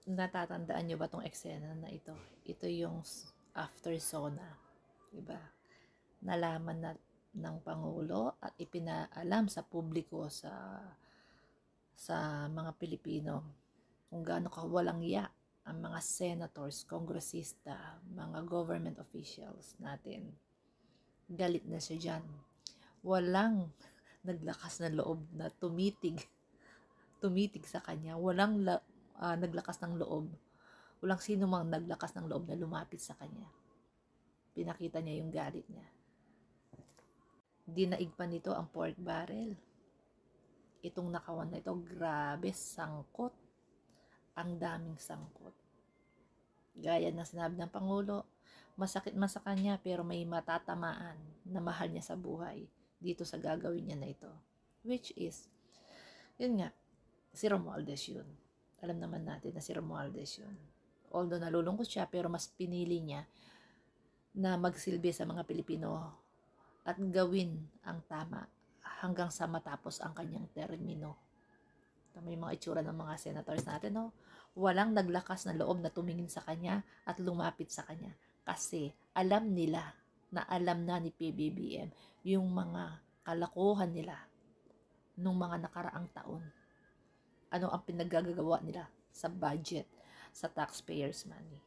Natatandaan nyo ba tong eksena na ito? Ito yung after SONA, diba? Nalaman na ng Pangulo at ipinaalam sa publiko sa mga Pilipino kung gaano kawalang iya ang mga senators, kongresista, mga government officials natin. Galit na siya dyan. Walang naglakas na loob na tumitig sa kanya. Walang naglakas ng loob. Walang sino mang naglakas ng loob na lumapit sa kanya. Pinakita niya yung galit niya. Dinaig pa nito ang pork barrel. Itong nakawan na ito, grabe, sangkot. Ang daming sangkot. Gaya na sinabi ng Pangulo, masakit man sa kanya pero may matatamaan na mahal niya sa buhay dito sa gagawin niya na ito. Which is, yun nga, si Romualdez yun. Alam naman natin na si Romualdez yun. Although nalulungkot siya, pero mas pinili niya na magsilbi sa mga Pilipino at gawin ang tama hanggang sa matapos ang kanyang termino. May mga itsura ng mga senators natin, no? Walang naglakas na loob na tumingin sa kanya at lumapit sa kanya. Kasi alam nila na alam na ni PBBM yung mga kalakuhan nila nung mga nakaraang taon. Ano ang pinaggagawa nila sa budget, sa taxpayers' money.